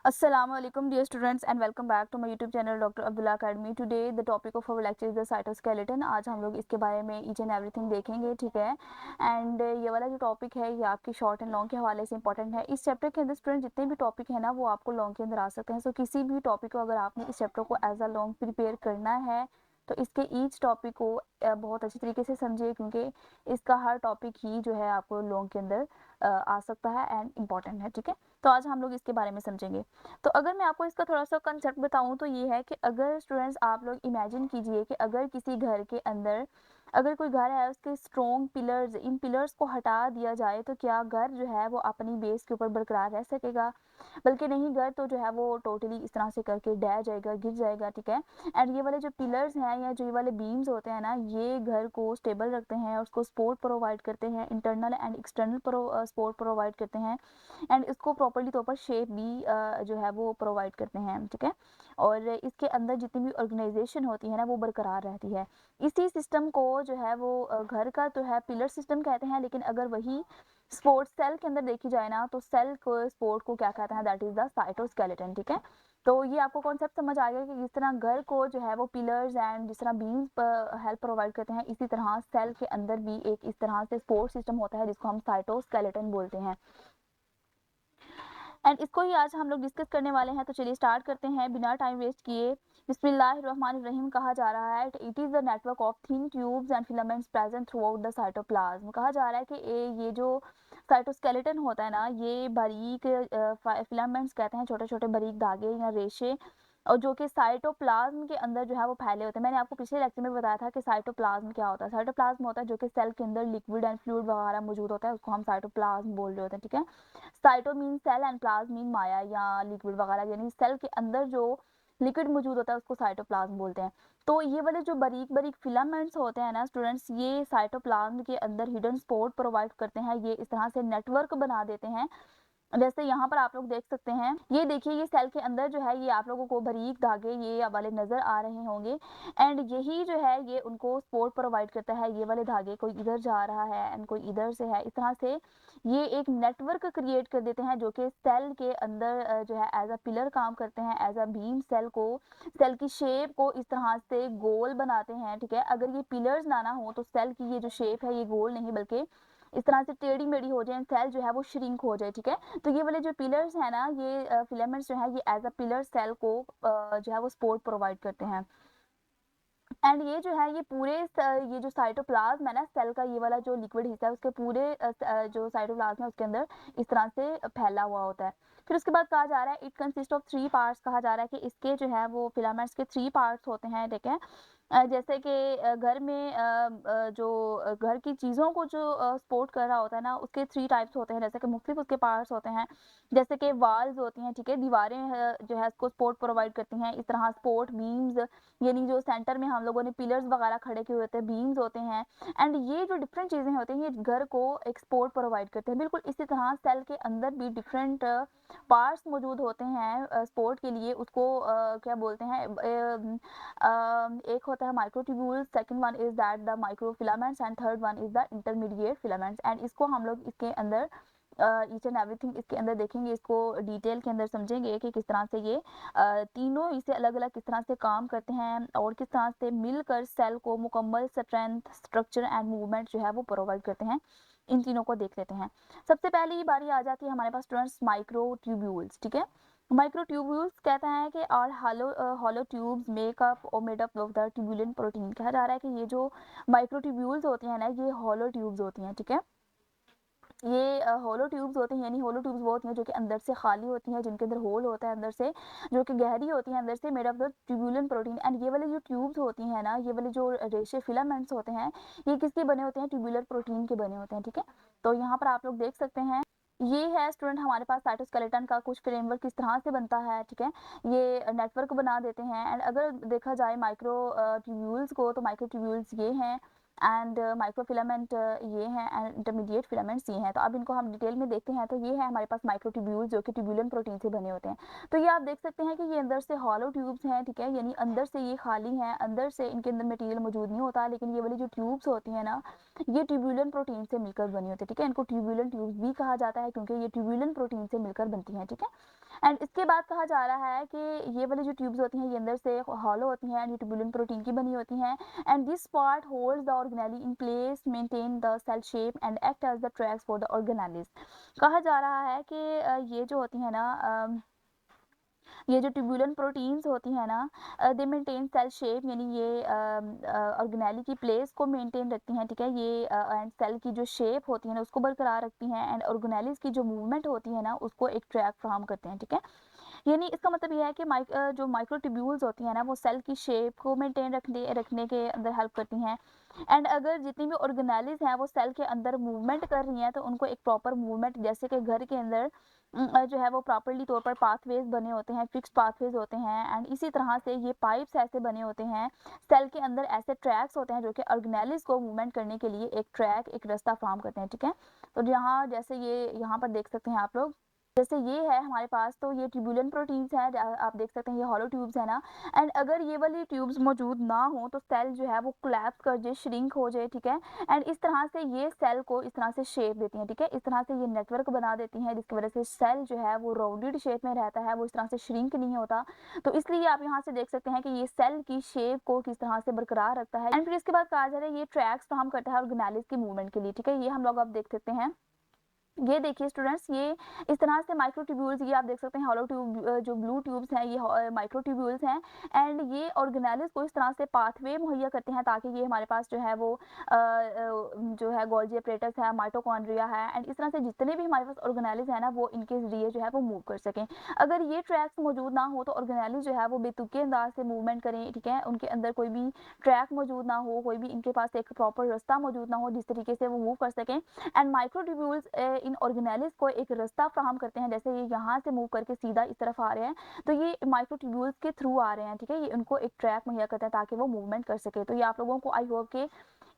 Assalamu alaikum dear students and welcome back to my YouTube channel Dr. Abdullah Academy. Today the topic of our lecture is the cytoskeleton. आज हम लोग इसके बारे में each and everything देखेंगे, ठीक है। एंड ये वाला जो टॉपिक है ये आपकी शॉर्ट एंड लॉन्ग के हवाले से इंपॉर्टेंट है। इस चैप्टर के अंदर स्टूडेंट जितने भी टॉपिक है ना वो आपको लॉन्ग के अंदर आ सकते हैं। सो किसी भी टॉपिक को अगर आपने इस चैप्टर को एज अ लॉन्ग प्रिपेयर करना है तो इसके ईच टॉपिक को बहुत अच्छी तरीके से समझिए, क्योंकि इसका हर टॉपिक ही जो है आपको लॉन्ग के अंदर आ सकता है एंड इम्पॉर्टेंट है, ठीक है। तो आज हम लोग इसके बारे में समझेंगे। तो अगर मैं आपको इसका थोड़ा सा कंसेप्ट बताऊं तो ये है कि अगर स्टूडेंट्स आप लोग इमेजिन कीजिए कि अगर किसी घर के अंदर अगर कोई घर है उसके स्ट्रॉन्ग पिलर्स, इन पिलर्स को हटा दिया जाए तो क्या घर जो है वो अपनी बेस के ऊपर बरकरार रह सकेगा? बल्कि नहीं, घर तो जो है वो टोटली इस तरह से करके ढह जाएगा, गिर जाएगा, ठीक है। एंड ये वाले जो पिलर्स हैं या जो ये वाले बीम्स होते हैं ना, ये घर को स्टेबल रखते हैं और उसको सपोर्ट प्रोवाइड करते हैं, internal and external support provide करते हैं एंड इसको प्रॉपर्ली तौर पर शेप भी जो है वो प्रोवाइड करते हैं, ठीक है। और इसके अंदर जितनी भी ऑर्गेनाइजेशन होती है ना वो बरकरार रहती है। इसी सिस्टम को जो है वो घर का तो है पिलर सिस्टम कहते हैं, लेकिन अगर वही स्पोर्ट सेल के अंदर देखी जाए ना तो सेल को स्पोर्ट को क्या कहते हैं, दैट इज द साइटोस्केलेटन, ठीक है। तो ये आपको कॉन्सेप्ट समझ आ गया कि जिस तरह घर को जो है वो पिलर्स एंड जिस तरह बीम्स हेल्प प्रोवाइड करते हैं, इसी तरह सेल के अंदर भी एक इस तरह से सपोर्ट सिस्टम होता है जिसको हम साइटोस्केलेटन बोलते हैं। एंड इसको ही आज हम लोग डिस्कस करने वाले हैं। तो चलिए स्टार्ट करते हैं बिना टाइम वेस्ट किए। बिस्मिल्लाहिर्रहमानिर्रहीम कहा जा रहा है it is the network of thin tubes and filaments present through out the cytoplasm. कहा जा रहा है कि ये जो साइटोस्केलेटन होता है ना, ये बारीक फिलामेंट्स कहते हैं, छोटे छोटे बारीक धागे या रेशे, और जो कि साइटोप्लाज्म के अंदर जो है वो फैले होते हैं। मैंने आपको पिछले लेक्चर में बताया था कि साइटोप्लाज्म क्या होता है। साइटोप्लाज्म होता है जो कि सेल के अंदर लिक्विड एंड फ्लूइड वगैरह मौजूद होता है, उसको हम साइटोप्लाज्म बोल रहे होते हैं, ठीक है। Cyto mean cell and plasm mean माया या लिक्विड वगैरह, यानी सेल के अंदर जो लिक्विड मौजूद होता है उसको साइटोप्लाज्म बोलते हैं। तो ये वाले जो बारीक बारीक फिलामेंट्स होते हैं ना स्टूडेंट्स, ये साइटोप्लाज्म के अंदर हिडन स्पोर्ट प्रोवाइड करते हैं। ये इस तरह से नेटवर्क बना देते हैं, जैसे यहाँ पर आप लोग देख सकते हैं। ये देखिए ये सेल के अंदर जो है ये आप लोगों को बारीक धागे ये वाले नजर आ रहे होंगे एंड यही जो है ये उनको सपोर्ट प्रोवाइड करता है। ये वाले धागे कोई इधर जा रहा है एंड कोई इधर से है, इस तरह से ये एक नेटवर्क क्रिएट कर देते हैं जो कि सेल के अंदर जो है एज अ पिलर काम करते हैं, एज अ बीम सेल को, सेल की शेप को इस तरह से गोल बनाते हैं, ठीक है। अगर ये पिलर्स ना ना हो तो सेल की ये जो शेप है ये गोल नहीं बल्कि इस तरह से टेढ़ी मेढ़ी हो जाए, सेल जो है वो श्रिंक हो जाए, ठीक है। तो ये वाले जो पिलर्स है ना, ये फिलामेंट्स जो है ये एज अ पिलर सेल को जो है वो सपोर्ट प्रोवाइड करते हैं। एंड ये जो है ये पूरे ये जो साइटोप्लाज्म है ना सेल का, ये वाला जो लिक्विड हिस्सा है उसके पूरे जो साइटोप्लाज्म है उसके अंदर इस तरह से फैला हुआ होता है। फिर उसके बाद कहा जा रहा है it consist of three parts. कहा जा रहा है कि इसके जो है वो फिलामेंट्स के थ्री पार्ट्स होते हैं, ठीक है। जैसे कि घर में जो घर की चीज़ों को जो सपोर्ट कर रहा होता है ना उसके थ्री टाइप्स होते हैं, जैसे कि मुख्तलिफ उसके पार्ट्स होते हैं। जैसे कि वाल्स होती हैं, ठीक है, दीवारें जो है उसको सपोर्ट प्रोवाइड करती हैं। इस तरह सपोर्ट बीम्स, यानी जो सेंटर में हम लोगों ने पिलर्स वगैरह खड़े किए होते हैं, बीम्स होते हैं। एंड ये जो डिफरेंट चीज़ें होती हैं ये घर को एक सपोर्ट प्रोवाइड करते हैं। बिल्कुल इसी तरह सेल के अंदर भी डिफरेंट पार्ट्स मौजूद होते हैं सपोर्ट के लिए। उसको क्या बोलते हैं, एक होता है microtubules, second one is that the microfilaments and third one is the intermediate filaments. And इसको हम लोग इसके अंदर ईच एंड एवरीथिंग इसके अंदर देखेंगे, इसको डिटेल के अंदर समझेंगे कि किस तरह से ये तीनों इसे अलग अलग किस तरह से काम करते हैं और किस तरह से मिलकर सेल को मुकम्मल स्ट्रेंथ, स्ट्रक्चर एंड मूवमेंट जो है वो प्रोवाइड करते हैं। इन तीनों को देख लेते हैं। सबसे पहले बारी आ जाती है हमारे पास स्टूडेंट्स माइक्रोट्यूब्यूल्स, ठीक है। माइक्रोट्यूब्यूल्स कहता है कि और हॉलो ट्यूब्स मेकअप और made up of the tubulin protein. कहा जा रहा है कि ये जो माइक्रोट्यूब्यूल्स होती हैं ना ये हॉलो ट्यूब्स होती हैं, ठीक है। ये होलो ट्यूब्स होती हैं, यानी होलो ट्यूब्स वो होती हैं जो कि अंदर से खाली होती हैं, जिनके अंदर होल होता है अंदर से, जो कि गहरी होती हैं अंदर से, made of the tubulin protein. And ये वाले जो ट्यूब्स होती हैं ना, ये वाले जो रेशे फिलामेंट्स होते हैं ये किसके बने होते हैं, ट्यूबुलर प्रोटीन के बने होते हैं, ठीक है। तो यहाँ पर आप लोग देख सकते हैं ये है स्टूडेंट हमारे पास साइटोस्केलेटन का कुछ फ्रेमवर्क किस तरह से बनता है, ठीक है। ये नेटवर्क बना देते हैं। एंड अगर देखा जाए माइक्रो ट्यूब्यूल्स को तो माइक्रो ट्यूब्यूल्स ये हैं एंड माइक्रोफिलामेंट ये हैं एंड इंटरमीडिएट फिलामेंट्स ये हैं। तो अब इनको हम डिटेल में देखते हैं। तो ये है हमारे पास माइक्रोट्यूब्यूल्स जो कि ट्यूबुलेंट प्रोटीन से बने होते हैं। तो ये आप देख सकते हैं कि ये अंदर से हॉलो ट्यूब्स हैं, ठीक है, यानी अंदर से ये खाली हैं, अंदर से इनके अंदर मटेरियल मौजूद नहीं होता। लेकिन ये वाली जो ट्यूब्स होती हैं ना ये ट्यूबुलेंट प्रोटीन से मिलकर बनी होती है, ठीक है। इनको ट्यूबुलेंट ट्यूब्स भी कहा जाता है क्योंकि ये ट्यूबुलेंट प्रोटीन से मिलकर बनती हैं, ठीक है। एंड इसके बाद कहा जा रहा है कि ये वाली जो ट्यूब्स होती हैं ये अंदर से हॉलो होती हैं एंड ये ट्यूबुलेंट प्रोटीन की बनी होती हैं and this part holds the organelles in place, maintain the cell shape and act as the tracks for the organelles. कहा जा रहा है कि ये जो होती है ना ये जो ट्यूबुलेंट प्रोटीन्स होती हैं ना दे मेंटेन सेल शेप, यानी ये ऑर्गेनेली की प्लेस को मेंटेन रखती हैं, ठीक है। ये एंड सेल की जो शेप होती है ना उसको बरकरार रखती हैं एंड ऑर्गेनेलिस की जो मूवमेंट होती है ना उसको एक ट्रैक फ्राहम करते हैं, ठीक है। यानी इसका मतलब ये है कि जो माइक्रोट्यूब्यूल्स होती हैं ना वो सेल की शेप को मेंटेन रखने के अंदर हेल्प करती हैं एंड अगर जितनी भी ऑर्गेनेलिज हैं वो सेल के अंदर मूवमेंट कर रही हैं तो उनको एक प्रॉपर मूवमेंट, जैसे कि घर के अंदर जो है वो प्रॉपरली तौर पर पाथवेज बने होते हैं, फिक्स्ड पाथवेज होते हैं एंड इसी तरह से ये पाइप्स ऐसे बने होते हैं सेल के अंदर, ऐसे ट्रैक्स होते हैं जो कि ऑर्गेनेलिज को मूवमेंट करने के लिए एक ट्रैक, एक रास्ता फॉर्म करते हैं, ठीक है। तो यहाँ जैसे ये यहाँ पर देख सकते हैं आप लोग, जैसे ये है हमारे पास, तो ये ट्यूबुलेंट प्रोटीन्स हैं, आप देख सकते हैं ये हॉलो ट्यूब्स है ना एंड अगर ये वाली ट्यूब्स मौजूद ना हो तो सेल जो है वो कोलैप्स कर जाए, श्रिंक हो जाए, ठीक है। एंड इस तरह से ये सेल को इस तरह से शेप देती हैं, ठीक है। इस तरह से ये नेटवर्क बना देती हैं जिसकी वजह से सेल जो है वो राउंडेड शेप में रहता है, वो इस तरह से श्रिंक नहीं होता। तो इसलिए आप यहाँ से देख सकते हैं कि ये सेल की शेप को किस तरह से बरकरार रखता है एंड फिर इसके बाद कहा जा रहा है ये ट्रैक्स फ्राहम करता है ऑर्गेनेलिज की मूवमेंट के लिए, ठीक है। ये हम लोग अब देख सकते हैं, ये देखिए स्टूडेंट्स, ये इस तरह से माइक्रोट्यूब्यूल्स, ये आप देख सकते हैं हॉलो ट्यूब, जो ब्लू ट्यूब्स हैं ये माइक्रोट्यूब्यूल्स हैं एंड ये ऑर्गेनेलिज को इस तरह से पाथवे मुहैया करते हैं ताकि ये हमारे पास जो है वो जो है गोल्जी अपरेटस है, माइटोकॉन्ड्रिया है एंड इस तरह से जितने भी हमारे पास ऑर्गेनेलिज है ना वो इनके जरिए जो है वो मूव कर सकें। अगर ये ट्रैक्स मौजूद ना हो तो ऑर्गेनेलिज जो है वो बेतुके अंदाज से मूवमेंट करें, ठीक है। उनके अंदर कोई भी ट्रैक मौजूद ना हो, कोई भी इनके पास एक प्रॉपर रास्ता मौजूद ना हो जिस तरीके से वो मूव कर सकें एंड माइक्रोट्यूब्यूल्स इन ऑर्गेनेलिज को एक रास्ता फ्राहम करते हैं, जैसे ये यहाँ से मूव करके सीधा इस तरफ आ रहे हैं तो ये माइक्रोट्यूब्यूल्स के थ्रू आ रहे हैं, ठीक है। ये उनको एक ट्रैक मुहैया करता है ताकि वो मूवमेंट कर सके। तो ये आप लोगों को आई होप के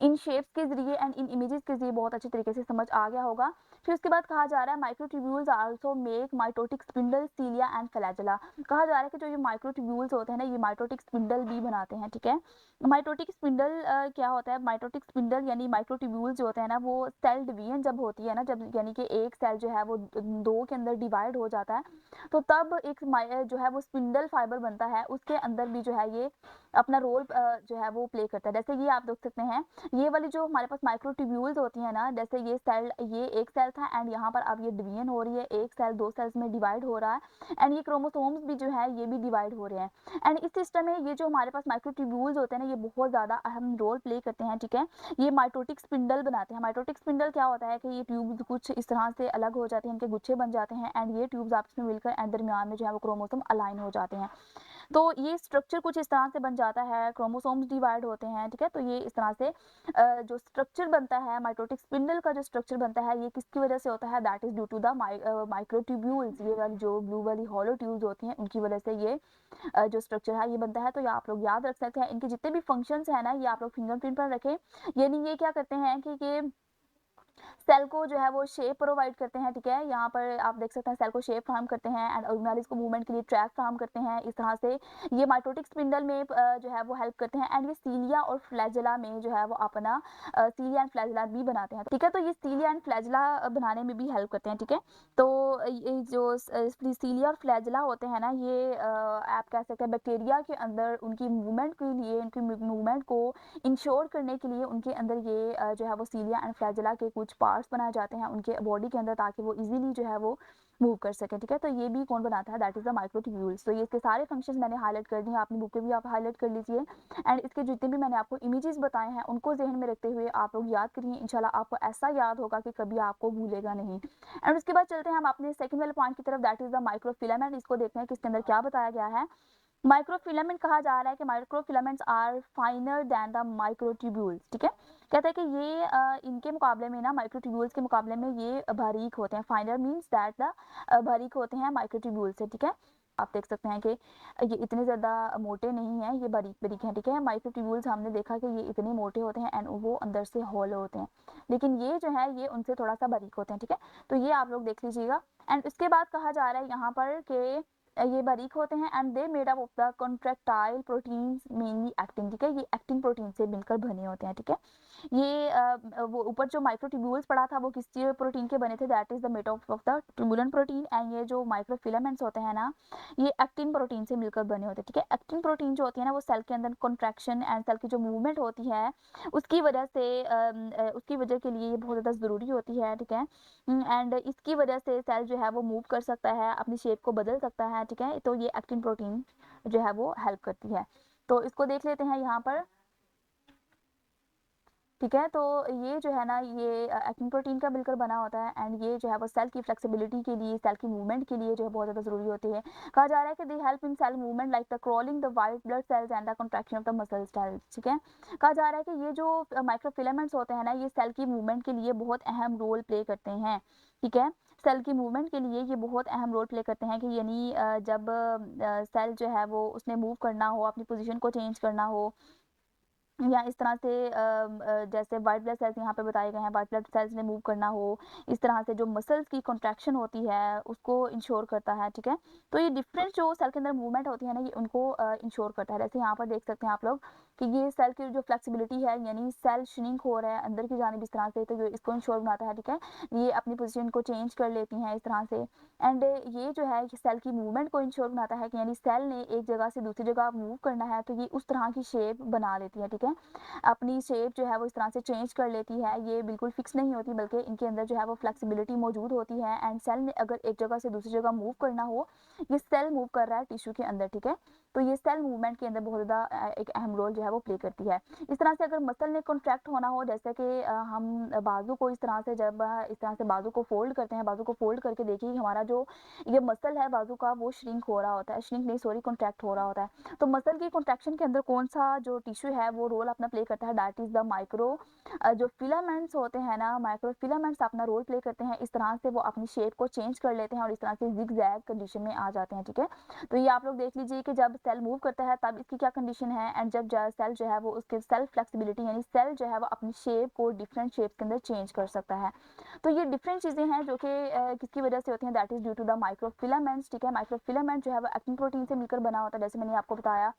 इन शेप्स के जरिए एंड इन इमेजेस के जरिए बहुत अच्छे तरीके से समझ आ गया होगा। फिर उसके बाद कहा जा रहा है microtubules also make mitotic spindle, cilia and flagella. कहा जा रहा है कि जो ये माइक्रोट्यूब्यूल्स होते हैं ना ये माइटोटिक स्पिंडल भी बनाते हैं, ठीक है। माइटोटिक स्पिंडल क्या होता है, माइटोटिक स्पिंडल यानी माइक्रोट्यूब्यूल्स जो होते हैं ना वो सेल डिवीजन जब होती है ना, जब यानी कि एक सेल जो है वो दो के अंदर डिवाइड हो जाता है तो तब एक जो है वो स्पिंडल फाइबर बनता है, उसके अंदर भी जो है ये अपना रोल जो है वो प्ले करता है। जैसे ये आप देख सकते हैं, ये वाली जो हमारे पास माइक्रोट्यूब्यूल्स होती है ना, जैसे ये सेल, ये एक सेल था एंड यहाँ पर अब ये डिवीजन हो रही है, एक सेल दो सेल्स में डिवाइड हो रहा है एंड ये क्रोमोसोम्स भी जो है ये भी डिवाइड हो रहे हैं एंड इस सिस्टम में ये जो हमारे पास माइक्रोट्यूब्यूल्स होते हैं ना ये बहुत ज़्यादा अहम रोल प्ले करते हैं, ठीक है। ये माइटोटिक स्पिंडल बनाते हैं। माइटोटिक स्पिंडल क्या होता है कि ये ट्यूब्स कुछ इस तरह से अलग हो जाते हैं, इनके गुच्छे बन जाते हैं एंड ये ट्यूब्स आपस में मिलकर एंड दरमियान में जो है वो क्रोमोसोम अलाइन हो जाते हैं। तो ये स्ट्रक्चर कुछ इस तरह से बन जाता है, क्रोमोसोम्स डिवाइड होते हैं, ठीक है। तो ये इस तरह से जो स्ट्रक्चर बनता है माइटोटिक स्पिंडल का, जो स्ट्रक्चर बनता है ये किसकी वजह से होता है, that is due to the microtubules. ये वाली जो ब्लू वाली हॉलो ट्यूब्स होती हैं उनकी वजह से ये जो स्ट्रक्चर है ये बनता है। तो ये आप लोग याद रख सकते हैं, इनके जितने भी फंक्शंस है ना ये आप लोग फिंगरप्रिंट पर रखें। यानी ये क्या करते हैं कि ये सेल को जो है वो शेप प्रोवाइड करते हैं, ठीक है। यहाँ पर आप देख सकते हैं सेल को शेप फ्राहम करते हैं एंड ऑर्गेनेलिज को मूवमेंट के लिए ट्रैक फ्राहम करते हैं। इस तरह से ये माइटोटिक स्पिंडल में जो है वो हेल्प करते हैं एंड ये सीलिया और फ्लैजेला में जो है वो अपना सीलिया एंड फ्लैजेला भी बनाते हैं, ठीक है। तो ये सीलिया एंड फ्लैजेला बनाने में भी हेल्प करते हैं, ठीक है। तो ये जो सीलिया और फ्लैजेला होते हैं ना ये आप कह सकते हैं बैक्टीरिया के अंदर उनकी मूवमेंट के लिए, उनकी मूवमेंट को इंश्योर करने के लिए उनके अंदर ये जो है वो सीलिया एंड फ्लैजेला के कुछ पार्ट्स बनाए जाते हैं उनके बॉडी के अंदर ताकि वो इजीली जो है वो मूव कर सके, ठीक है। तो ये भी कौन बनाता है, दैट इज द माइक्रोट्यूब्यूल्स। तो ये इसके सारे फंक्शंस मैंने हाईलाइट कर दिए, अपनी बुक पे भी आप हाईलाइट कर लीजिए एंड इसके जितने भी मैंने आपको इमेजेस बताए हैं उनको जहन में रखते हुए आप लोग याद करिए, इंशाल्लाह आपको ऐसा याद होगा कि कभी आपको भूलेगा नहीं। एंड उसके बाद चलते हैं हम अपने सेकंड वाले पॉइंट की तरफ, दैट इज द माइक्रोफिलामेंट। इसको देखते हैं कि इसके अंदर क्या बताया गया है। माइक्रोफिलामेंट कहा जा रहा है कि microfilaments are finer than the microtubules, ठीक है। कहता है कि ये इनके मुकाबले में ना, माइक्रोट्यूब्यूल्स के मुकाबले में ये बारीक होते हैं। फाइनर मीन्स दैट द बारीक होते हैं माइक्रोट्यूब्यूल्स से, ठीक है। आप देख सकते हैं कि ये इतने ज़्यादा मोटे नहीं हैं, ये बारीक बारीक हैं, ठीक है। माइक्रोट्यूब्यूल्स हमने देखा कि ये इतने मोटे होते हैं एंड वो अंदर से होलो होते हैं, लेकिन ये जो है ये उनसे थोड़ा सा बारीक होते हैं, ठीक है। तो ये आप लोग देख लीजिएगा एंड इसके बाद कहा जा रहा है यहाँ पर कि ये बारीक होते हैं and they made up of the contractile proteins mainly actin, ठीक है। ये एक्टिन प्रोटीन से मिलकर बने होते हैं, ठीक है। ये वो ऊपर जो माइक्रोट्यूब्यूल्स पड़ा था वो किस प्रोटीन के बने थे, that is the made of the tubulin protein. And ये जो माइक्रोफिलामेंट्स होते हैं ना, ये एक्टिन प्रोटीन से मिलकर बने होते हैं, ठीक है। एक्टिन प्रोटीन जो होती है ना, वो सेल के अंदर कॉन्ट्रैक्शन एंड सेल की जो मूवमेंट होती है उसकी वजह से उसकी वजह के लिए ये बहुत ज़्यादा ज़रूरी होती है, ठीक है। एंड इसकी वजह से सेल जो है वो मूव कर सकता है, अपनी शेप को बदल सकता है, ठीक है। तो ये एक्टिन प्रोटीन जो है वो हेल्प करती है। तो इसको देख लेते हैं यहाँ पर, ठीक है। तो ये जो है ना, ये एक्टिन प्रोटीन का मिलकर बना होता है एंड ये जो है वो सेल की फ्लेक्सिबिलिटी के लिए, सेल की मूवमेंट के लिए जो है बहुत ज़्यादा ज़रूरी होती है। कहा जा रहा है कि they help in cell movement like the crawling the white blood cells and the contraction of the muscle cells, ठीक है। कहा जा रहा है कि ये जो माइक्रोफिलामेंट्स होते हैं ना, ये सेल की मूवमेंट के लिए बहुत अहम रोल प्ले करते हैं, ठीक है। सेल की मूवमेंट के लिए ये बहुत अहम रोल प्ले करते हैं कि यानी जब सेल जो है वो उसने मूव करना हो, अपनी पोजीशन को चेंज करना हो, या इस तरह से जैसे वाइट ब्लड सेल्स यहाँ पे बताए गए हैं, वाइट ब्लड सेल्स ने मूव करना हो, इस तरह से जो मसल्स की कॉन्ट्रैक्शन होती है उसको इंश्योर करता है, ठीक है। तो ये डिफरेंट जो सेल के अंदर मूवमेंट होती है ना, ये उनको इंश्योर करता है। जैसे यहाँ पर देख सकते हैं आप लोग कि ये सेल की जो फ्लेक्सिबिलिटी है, यानी सेल श्रिंक हो रहा है अंदर की जानिब इस तरह से, तो ये इसको इंश्योर बनाता है, ठीक है। ये अपनी पोजिशन को चेंज कर लेती हैं इस तरह से। एंड ये जो है सेल की मूवमेंट को इंश्योर बनाता है कि यानी सेल ने एक जगह से दूसरी जगह मूव करना है तो ये उस तरह की शेप बना लेती है, ठीक है। अपनी शेप जो है वो इस तरह से चेंज कर लेती है, ये बिल्कुल फिक्स नहीं होती, बल्कि इनके अंदर जो है वो फ्लेक्सिबिलिटी मौजूद होती है। एंड सेल ने अगर एक जगह से दूसरी जगह मूव करना हो, ये सेल मूव कर रहा है टिश्यू के अंदर, ठीक है। तो ये सेल मूवमेंट के अंदर बहुत ज़्यादा एक अहम रोल जो है वो प्ले करती है। इस तरह से अगर मसल ने कॉन्ट्रैक्ट होना हो, जैसे कि हम बाजू को इस तरह से, जब इस तरह से बाजू को फोल्ड करते हैं, बाजू को फोल्ड करके देखिए हमारा जो ये मसल है बाजू का, वो श्रिंक हो रहा होता है, श्रिंक नहीं सॉरी कॉन्ट्रैक्ट हो रहा होता है। तो मसल की कॉन्ट्रैक्शन के अंदर कौन सा जो टिश्यू है वो रोल अपना प्ले करता है, दैट इज द माइक्रो जो फिलामेंट्स होते हैं ना, माइक्रो फिलामेंट्स अपना रोल प्ले करते हैं। इस तरह से वो अपनी शेप को चेंज कर लेते हैं और इस तरह से जिग जैग कंडीशन में आ जाते हैं, ठीक है। तो ये आप लोग देख लीजिए कि जब सेल मूव करता है तब इसकी क्या कंडीशन है, एंड जब सेल जो है वो उसके सेल्फ फ्लेक्सिबिलिटी, यानी सेल जो है वो अपनी शेप को डिफरेंट शेप के अंदर चेंज कर सकता है। तो ये डिफरेंट चीज़ें हैं जो कि किसकी वजह से होती हैं, that is due to the microfilaments, ठीक है। माइक्रोफिलामेंट जो है वो एक्टिन प्रोटीन से मिलकर बना होता है। जैसे मैंने आपको बताया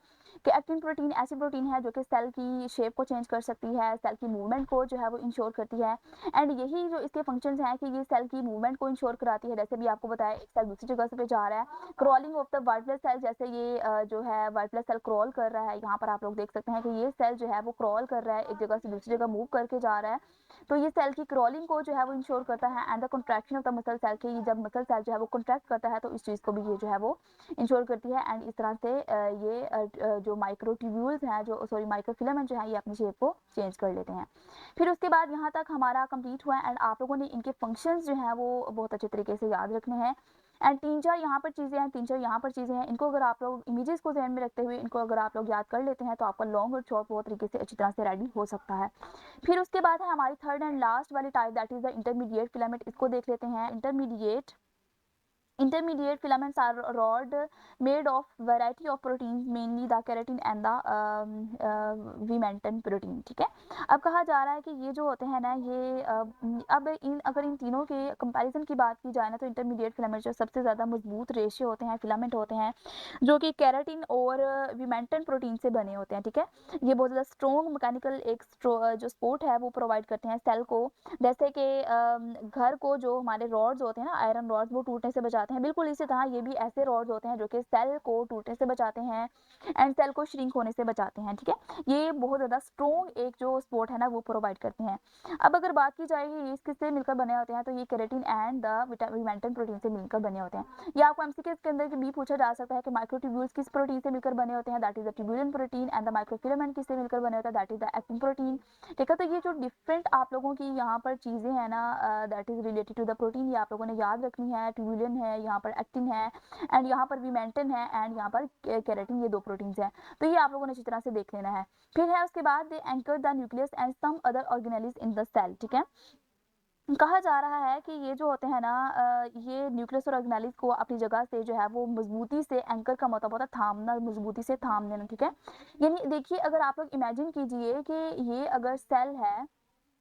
कि एक्टिन प्रोटीन ऐसी प्रोटीन है जो कि सेल की शेप को चेंज कर सकती है, सेल की मूवमेंट को जो है वो इंश्योर करती है। एंड यही जो इसके फंक्शंस हैं कि ये सेल की मूवमेंट को इंश्योर कराती है। जैसे भी आपको बताया, एक सेल दूसरी जगह से पे जा रहा है, crawling of the white blood cell, जैसे ये जो है वाइट ब्लड सेल क्रॉल कर रहा है, यहाँ पर आप लोग देख सकते हैं कि ये सेल जो है वो क्रॉल कर रहा है, एक जगह से दूसरी जगह मूव करके जा रहा है। तो ये सेल की क्रॉलिंग को जो है वो इंश्योर करता है। And the contraction of the muscle cell की, जब मसल सेल जो है वो कॉन्ट्रैक्ट करता है तो इस चीज़ को भी ये जो है वो इंश्योर करती है। एंड इस तरह से ये जो माइक्रोट्यूब्यूल्स हैं, जो सॉरी माइक्रोफिलामेंट जो है, ये अपनी शेप को चेंज कर लेते हैं। फिर उसके बाद यहाँ तक हमारा कंप्लीट हुआ एंड आप लोगों ने इनके फंक्शंस जो हैं वो बहुत अच्छे तरीके से याद रखने हैं। एंड तीन चार यहाँ पर चीज़ें हैं, तीन चार यहाँ पर चीज़ें हैं, इनको अगर आप लोग इमेजेस को ध्यान में रखते हुए इनको अगर आप लोग याद कर लेते हैं तो आपका लॉन्ग और शॉर्ट बहुत तरीके से अच्छी तरह से रेडी हो सकता है। फिर उसके बाद है हमारी थर्ड एंड लास्ट वाली type, that is the intermediate filament. इसको देख लेते हैं। Intermediate filaments are rod made of variety of proteins, mainly the keratin and the vimentin protein, ठीक है। अब कहा जा रहा है कि ये जो होते हैं ना, ये अब अगर इन तीनों के कंपैरिजन की बात की जाए ना, तो इंटरमीडिएट फिलामेंट जो सबसे ज़्यादा मजबूत रेशे होते हैं, फिलामेंट होते हैं, जो कि केराटिन और विमेंटन प्रोटीन से बने होते हैं, ठीक है। ये बहुत ज़्यादा स्ट्रॉन्ग मैकेनिकल एक जो सपोर्ट है वो प्रोवाइड करते हैं सेल को। जैसे कि घर को जो हमारे रॉड्स होते हैं ना, आयरन रॉड्स, वो टूटने से बचाते हैं, बिल्कुल इसी तरह ये भी ऐसे रॉड्स होते हैं जो कि सेल को टूटने से बचाते हैं एंड सेल को श्रिंक होने से बचाते हैं, ठीक है। ये बहुत ज़्यादा स्ट्रॉन्ग एक जो सपोर्ट है ना वो प्रोवाइड करते हैं। अब अगर बात की जाएगी ये किससे मिलकर बने होते हैं, तो ये केराटिन एंड द विमेंटन प्रोटीन से मिलकर बने होते हैं। ये आपको एमसीक्यू के अंदर भी पूछा जा सकता है कि माइक्रोट्यूब्यूल्स किस प्रोटीन से मिलकर बने होते हैं, that is the tubulin protein, and the microfilament किससे मिलकर बने होता है, that is the actin protein, ठीक है। तो ये जो डिफरेंट आप लोगों की यहाँ पर चीज़ें हैं ना, that is related to the protein, ये आप लोगों ने याद रखनी है। ट्यूबुलिन है, यहाँ पर एक्टिन है, एंड यहाँ पर विमेंटन है, एंड यहाँ पर केराटिन, ये दो प्रोटीन्स हैं। तो ये आप लोगों ने अच्छी तरह से देख लेना है। फिर है उसके बाद they anchor the nucleus and some other organelles in the cell, ठीक है। कहा जा रहा है कि ये जो होते हैं ना, ये न्यूक्लियस और ऑर्गेनेल्स को अपनी जगह से जो है वो मजबूती से, एंकर का मतलब होता है थामना, मजबूती से थाम लेना, ठीक है। यानी देखिए, अगर आप लोग इमेजिन कीजिए कि ये अगर सेल है,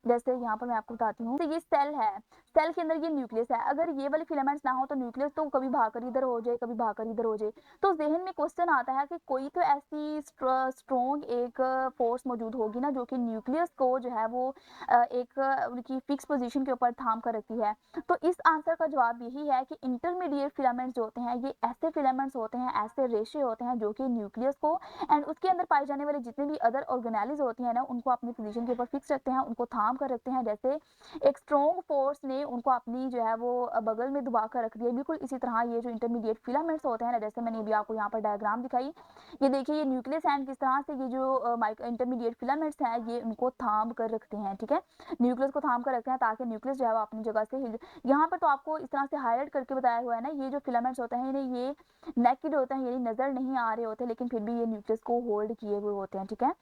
जैसे यहाँ पर मैं आपको बताती हूँ, तो ये सेल है, सेल के अंदर ये न्यूक्लियस है। अगर ये वाले फिलामेंट्स ना हो तो न्यूक्लियस तो कभी भागकर इधर हो जाए, कभी भागकर इधर हो जाए। तो ज़हन में क्वेश्चन आता है कि कोई तो ऐसी स्ट्रॉन्ग एक फोर्स मौजूद होगी ना, जो कि न्यूक्लियस को जो है वो एक उनकी फिक्स पोजीशन के ऊपर थाम कर रखती है। तो इस आंसर का जवाब यही है कि इंटरमीडिएट फिलामेंट्स जो होते हैं, ये ऐसे फिलामेंट्स होते हैं, ऐसे रेशे होते हैं जो कि न्यूक्लियस को एंड उसके अंदर पाए जाने वाले जितने भी अदर ऑर्गेनेलिज होती हैं ना, उनको अपनी पोजीशन के ऊपर फिक्स रखते हैं, उनको थाम कर रखते हैं। जैसे एक स्ट्रॉन्ग फोर्स ने उनको अपनी जो है वो बगल में दबा कर रख दिया, बिल्कुल इसी तरह ये जो इंटरमीडिएट फिलामेंट्स होते हैं ना, जैसे मैंने अभी आपको यहाँ पर डायग्राम दिखाई, ये देखिए ये न्यूक्लियस एंड किस तरह से ये जो इंटरमीडिएट फिलामेंट्स हैं ये उनको थाम कर रखते हैं। ठीक है, न्यूक्लियस को थाम कर रखते हैं ताकि न्यूक्लियस जो है वो अपनी जगह से हिल। यहाँ पर तो आपको इस तरह से हाईलाइट करके बताया हुआ है ना, ये जो फिलामेंट्स होते हैं इन्हें ये नेकेड होते हैं, यानी नजर नहीं आ रहे होते, लेकिन फिर भी ये न्यूक्लियस को होल्ड किए हुए होते हैं। ठीक है,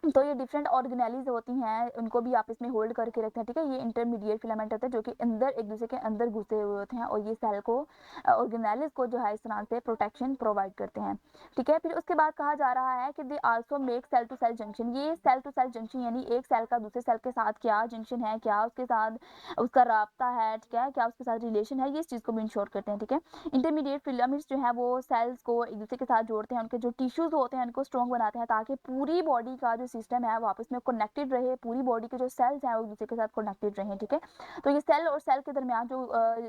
तो ये डिफरेंट ऑर्गेनेलिज होती हैं, उनको भी आपस में होल्ड करके रखते हैं। ठीक है, ये इंटरमीडिएट फिलामेंट होते हैं जो कि अंदर एक दूसरे के अंदर घुसे हुए होते हैं, और ये सेल को ऑर्गेनेलिज को जो है इस तरह से प्रोटेक्शन प्रोवाइड करते हैं। ठीक है, फिर उसके बाद कहा जा रहा है कि they also make cell to cell junction. ये सेल टू सेल जंक्शन यानी एक सेल का दूसरे सेल के साथ क्या जंक्शन है, क्या उसके साथ उसका राब्ता है, ठीक है, क्या उसके साथ रिलेशन है, ये इस चीज़ को भी इंश्योर करते हैं। ठीक है, इंटरमीडिएट फिलामेंट्स जो है वो सेल्स को एक दूसरे के साथ जोड़ते हैं, उनके जो टिश्यूज होते हैं उनको स्ट्रॉन्ग बनाते हैं, ताकि पूरी बॉडी का जो सिस्टम है वो आपस में कनेक्टेड रहे, पूरी बॉडी के जो सेल्स हैं वो एक दूसरे के साथ कनेक्टेड रहें। ठीक है, तो ये सेल और सेल के दरमियान जो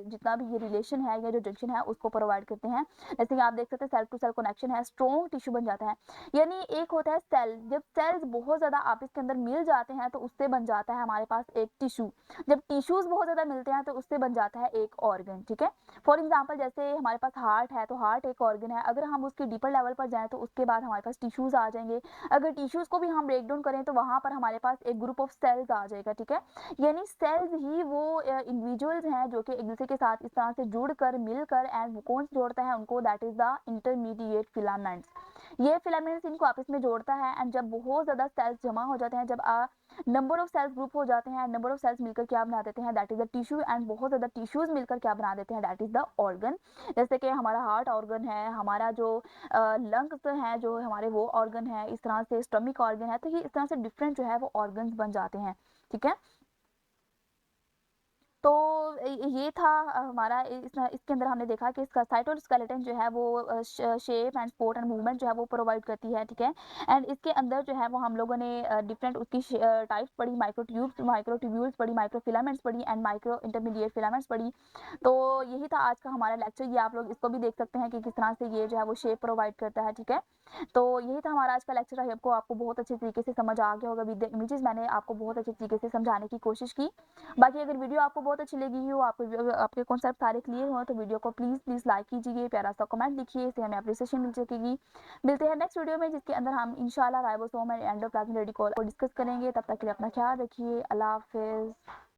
जितना भी ये रिलेशन है या जो जंक्शन है उसको प्रोवाइड करते हैं। जैसे कि आप देख सकते हैं सेल टू सेल कनेक्शन है, स्ट्रॉन्ग टिश्यू बन जाता है। यानी एक होता है सेल, जब सेल्स बहुत ज़्यादा आपस के अंदर मिल जाते हैं तो उससे बन जाता है हमारे पास एक टिश्यू। जब टिश्यूज बहुत ज़्यादा मिलते हैं तो उससे बन जाता है एक ऑर्गन। ठीक है, फॉर एग्जाम्पल जैसे हमारे पास हार्ट है, तो हार्ट एक ऑर्गन है, अगर हम उसके डीपर लेवल पर जाएँ तो उसके बाद हमारे पास टिश्यूज आ जाएंगे। अगर टिश्यूज को भी हम ब्रेक डाउन करें तो वहाँ पर हमारे पास एक ग्रुप ऑफ सेल्स आ जाएगा। ठीक है, यानी सेल्स ही वो इंडिविजुअल्स हैं जो कि एक दूसरे के साथ इस तरह से जुड़कर मिलकर एंड कौन जोड़ता है उनको, that is the intermediate filaments. ये फिलामेंट्स इनको आपस में जोड़ता है, एंड जब बहुत ज़्यादा सेल्स जमा हो जाते हैं, जब नंबर ऑफ सेल्स ग्रुप हो जाते हैं, नंबर ऑफ सेल्स मिलकर क्या बना देते हैं, that is the tissue, and बहुत ज़्यादा टिश्यूज मिलकर क्या बना देते हैं, दैट इज द ऑर्गन। जैसे कि हमारा हार्ट ऑर्गन है, हमारा जो लंग्स है जो हमारे वो ऑर्गन है, इस तरह से स्टमक ऑर्गन है, तो ये इस तरह से डिफरेंट जो है वो ऑर्गन्स बन जाते हैं। ठीक है, तो ये था हमारा इसके अंदर हमने देखा कि इसका साइटोस्केलेटन जो है वो shape and sport and movement जो है वो प्रोवाइड करती है। ठीक है, एंड इसके अंदर जो है वो हम लोगों ने डिफरेंट उसकी टाइप्स पढ़ी, माइक्रोट्यूब्यूल्स पढ़ी, माइक्रोफिलामेंट्स पढ़ी एंड माइक्रो इंटरमीडिएट फिलामेंट्स पढ़ी। तो यही था आज का हमारा लेक्चर, ये आप लोग इसको भी देख सकते हैं कि किस तरह से ये जो है वो शेप प्रोवाइड करता है। ठीक है, तो यही था हमारा आज का लेक्चर। आई आपको आपको बहुत अच्छे तरीके से समझ आ गया होगा, विद द इमेजेस मैंने आपको बहुत अच्छे तरीके से समझाने की कोशिश की। बाकी अगर वीडियो आपको बहुत अच्छी लगी हो, आपको आपके कॉन्सेप्ट सारे क्लियर हो, तो वीडियो को प्लीज़ प्लीज़ लाइक कीजिए, प्यारा सा कमेंट लिखिए, इससे हमें अप्रिसिएशन मिल सकेगी। मिलते हैं नेक्स्ट वीडियो में, जिसके अंदर हम इंशाल्लाह राइबोसोम एंड एंडोप्लाज्मिक रेटिकुलम को डिस्कस करेंगे। तब तक के लिए अपना ख्याल रखिए, अल्लाह हाफिज़।